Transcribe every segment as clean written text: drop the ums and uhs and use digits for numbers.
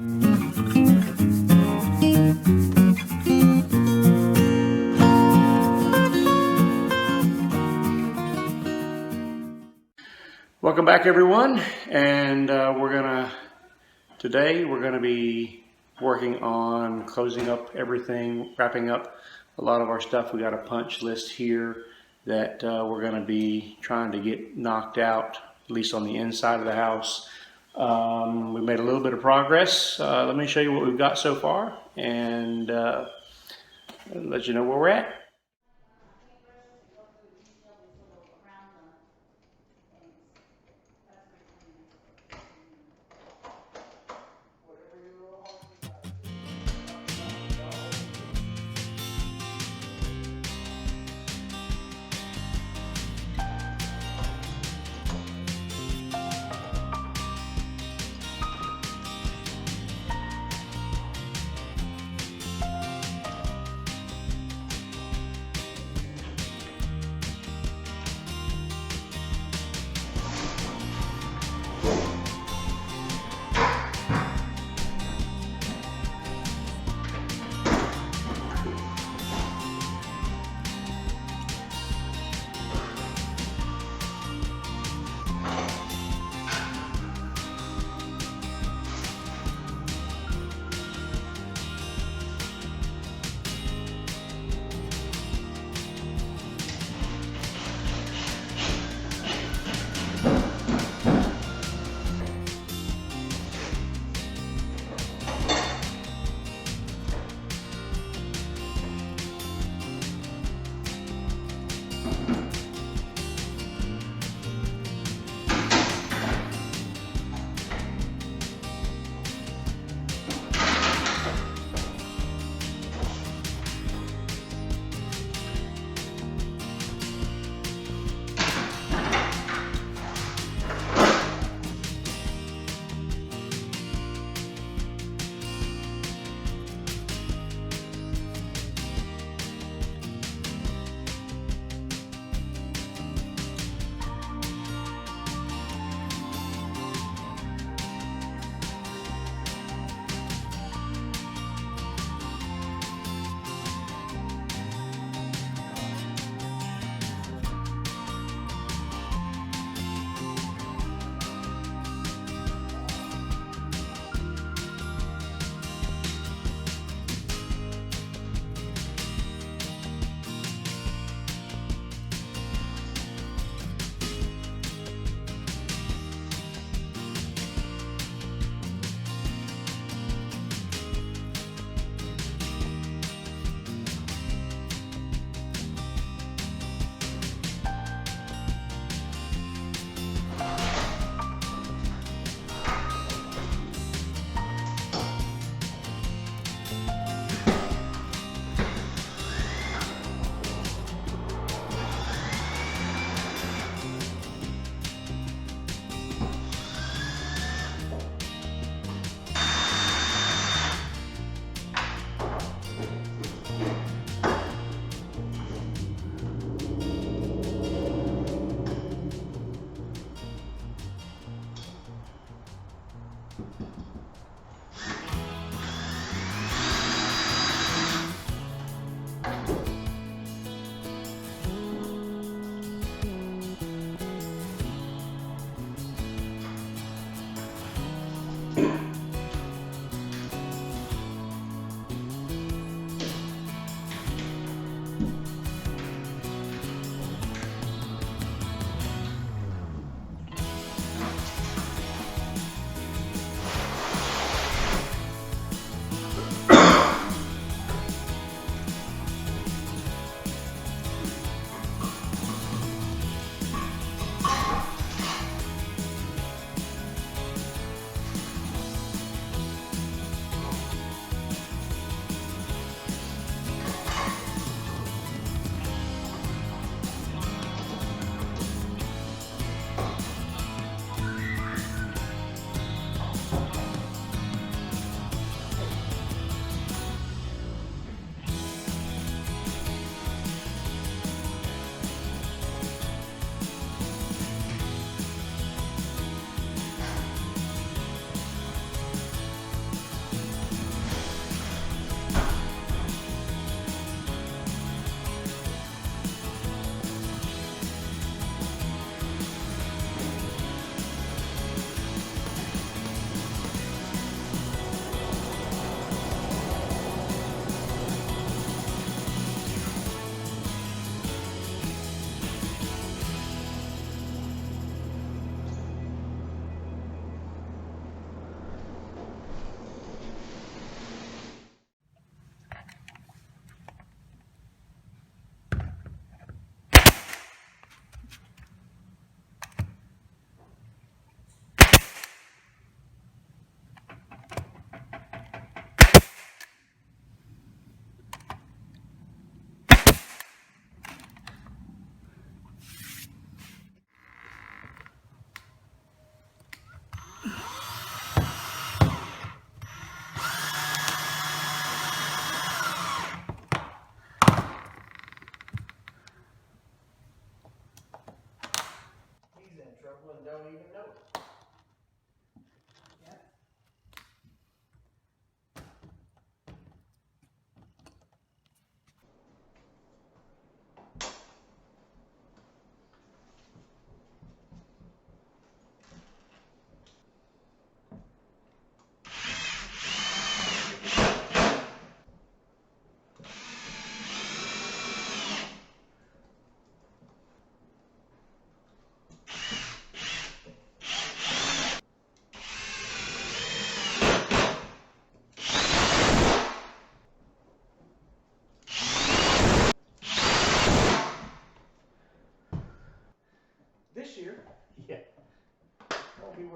Welcome back, everyone, and today we're gonna be working on closing up everything, wrapping up a lot of our stuff. We got a punch list here that we're gonna be trying to get knocked out, at least on the inside of the house. We made a little bit of progress. Let me show you what we've got so far and let you know where we're at.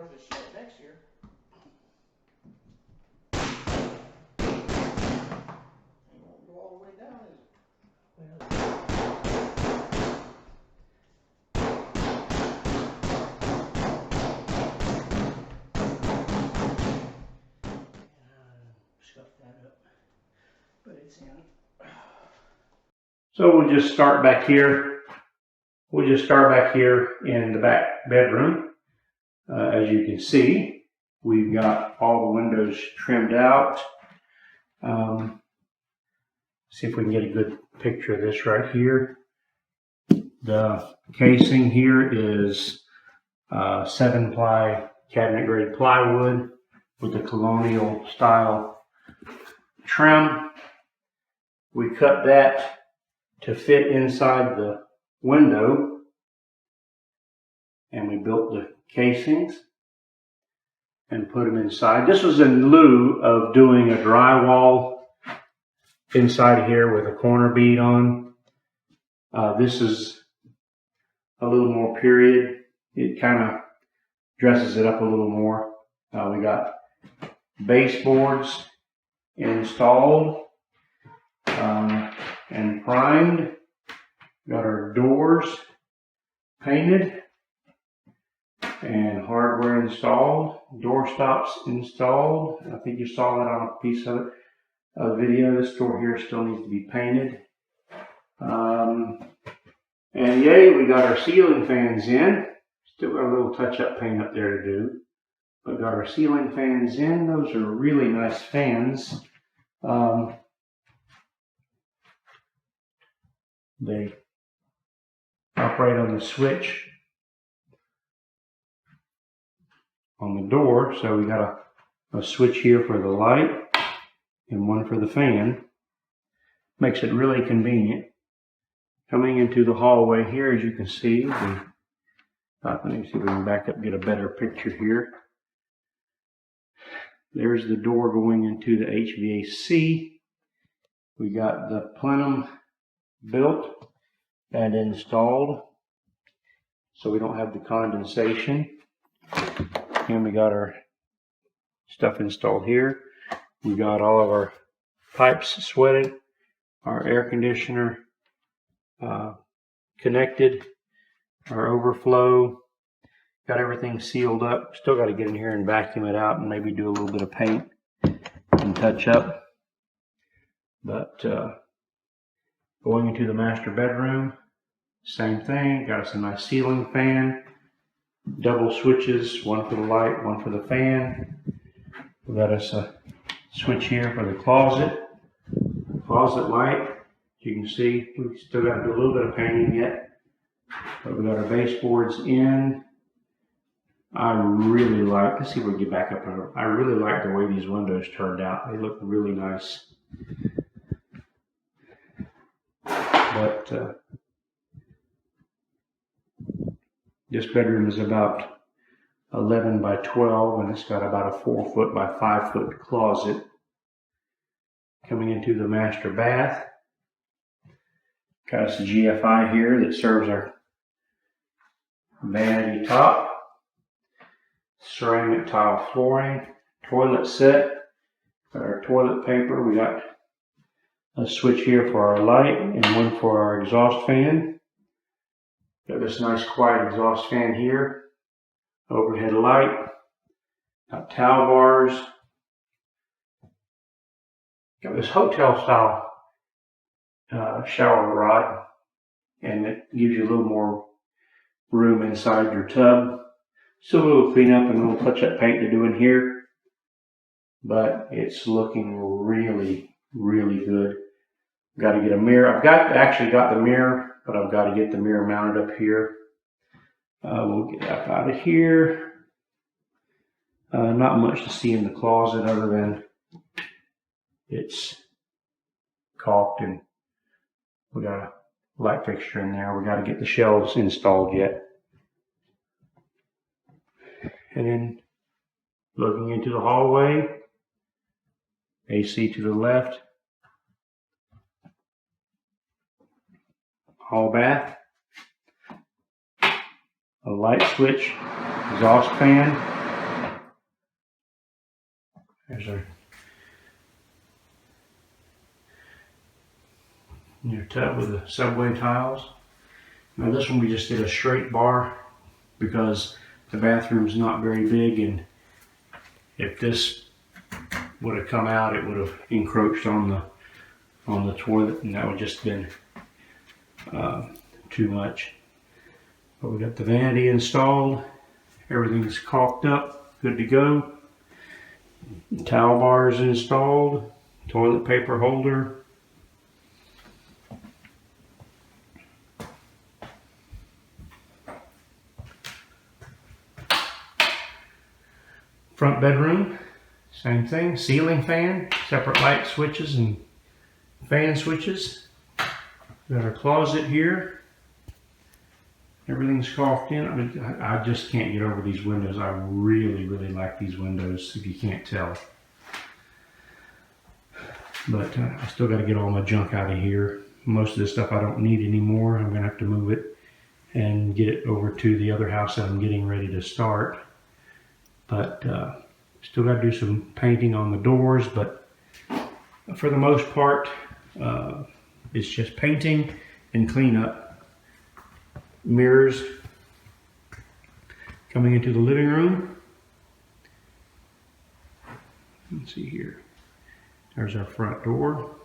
worth of shit next year. It won't go all the way down, is it? Scuff that up, but it's in. So we'll just start back here. We'll just start back here in the back bedroom. As you can see, we've got all the windows trimmed out. See if we can get a good picture of this right here. The casing here is 7-ply cabinet grade plywood with the colonial style trim. We cut that to fit inside the window, and we built the casings and put them inside. This was in lieu of doing a drywall inside here with a corner bead on. This is a little more period. It kind of dresses it up a little more. We got baseboards installed and primed. Got our doors painted and hardware installed. Door stops installed. I think you saw that on a piece of it. Video. This door here still needs to be painted. And yay, we got our ceiling fans in. Still got a little touch-up paint up there to do. But got our ceiling fans in. Those are really nice fans. They operate on the switch on the door. So we got a switch here for the light and one for the fan. Makes it really convenient. Coming into the hallway here, as you can see, let me see if we can back up and get a better picture here. There's the door going into the HVAC. We got the plenum built and installed, so we don't have the condensation. And we got our stuff installed here. We got all of our pipes sweated, our air conditioner connected, our overflow, got everything sealed up. Still got to get in here and vacuum it out and maybe do a little bit of paint and touch up. But going into the master bedroom, same thing. Got us a nice ceiling fan, double switches, one for the light, one for the fan. We got us a switch here for the closet light. You can see we still got to do a little bit of painting yet, but we got our baseboards in. I really like, let's see if we can get back up here. I really like the way these windows turned out. They look really nice. But this bedroom is about 11 by 12, and it's got about a 4 foot by 5 foot closet. Coming into the master bath. Got us a GFI here that serves our vanity top. Ceramic tile flooring. Toilet set. Got our toilet paper. We got a switch here for our light and one for our exhaust fan. Got this nice quiet exhaust fan here. Overhead light. Got towel bars. Got this hotel style shower rod, and it gives you a little more room inside your tub. Still a little cleanup and a little touch-up paint to do in here, but it's looking really, really good. Got to get a mirror. I've actually got the mirror, but I've got to get the mirror mounted up here. We'll get that out of here. Not much to see in the closet other than it's caulked, and we got a light fixture in there. We got to get the shelves installed yet. And then looking into the hallway, AC to the left, hall bath, a light switch, exhaust fan, There's our new tub with the subway tiles. Now this one we just did a straight bar because the bathroom's not very big, and if this would have come out, it would have encroached on the toilet, and that would just been too much. But we got the vanity installed. Everything's caulked up, good to go. Towel bars installed, toilet paper holder. Front bedroom, same thing, ceiling fan, separate light switches and fan switches. Got our closet here. Everything's caulked in. I just can't get over these windows. I really, really like these windows, if you can't tell. But I still got to get all my junk out of here. Most of this stuff I don't need anymore. I'm going to have to move it and get it over to the other house that I'm getting ready to start. But still got to do some painting on the doors, but for the most part, it's just painting and cleanup. Mirrors coming into the living room. Let's see here. There's our front door.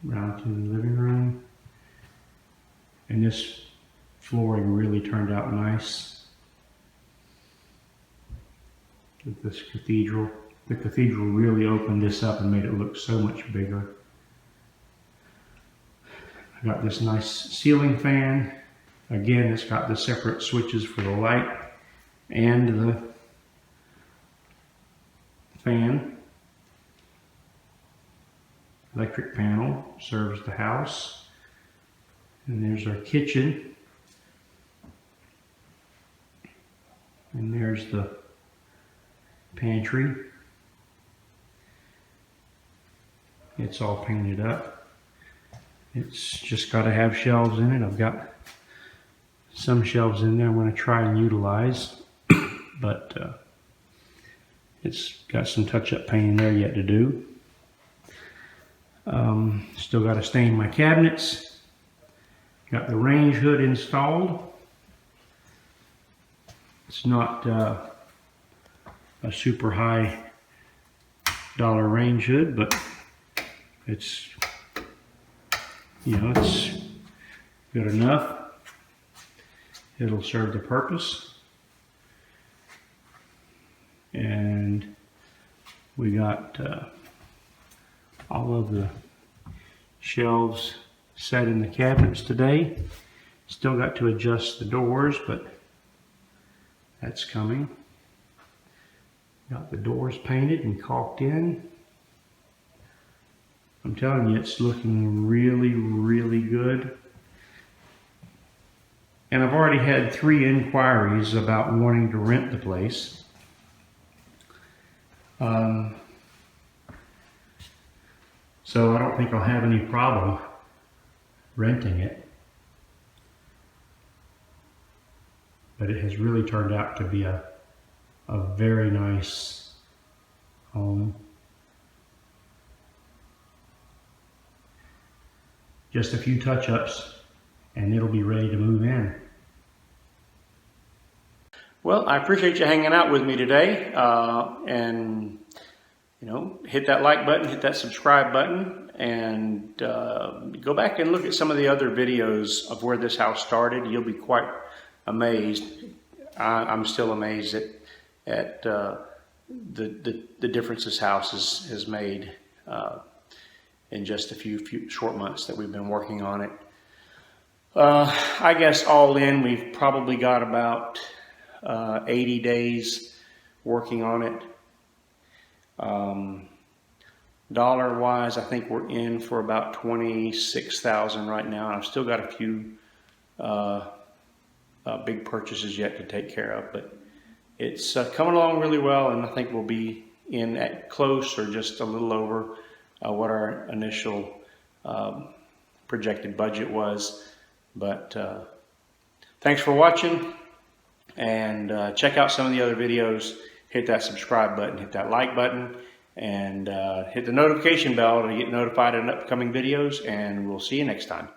Round to the living room. And this flooring really turned out nice with this cathedral. The cathedral really opened this up and made it look so much bigger. I got this nice ceiling fan. Again, it's got the separate switches for the light and the fan. Electric panel serves the house. And there's our kitchen. And there's the pantry. It's all painted up. It's just got to have shelves in it. I've got some shelves in there I'm going to try and utilize, but it's got some touch-up painting there yet to do. Still got to stain my cabinets. Got the range hood installed. It's not a super high dollar range hood, but it's, you know, it's good enough. It'll serve the purpose. And we got all of the shelves set in the cabinets today. Still got to adjust the doors, but that's coming. Got the doors painted and caulked in. I'm telling you, it's looking really, really good. And I've already had 3 inquiries about wanting to rent the place. So I don't think I'll have any problem renting it. But it has really turned out to be a very nice home. Just a few touch-ups and it'll be ready to move in. Well, I appreciate you hanging out with me today, and you know, hit that like button, hit that subscribe button, and go back and look at some of the other videos of where this house started. You'll be quite amazed. I'm still amazed at the difference this house has made in just a few short months that we've been working on it. I guess all in, we've probably got about 80 days working on it. Dollar wise, I think we're in for about $26,000 right now. And I've still got a few big purchases yet to take care of, but it's coming along really well, and I think we'll be in at close or just a little over what our initial projected budget was. But Thanks for watching, and check out some of the other videos. Hit that subscribe button, hit that like button, and hit the notification bell to get notified of upcoming videos, and we'll see you next time.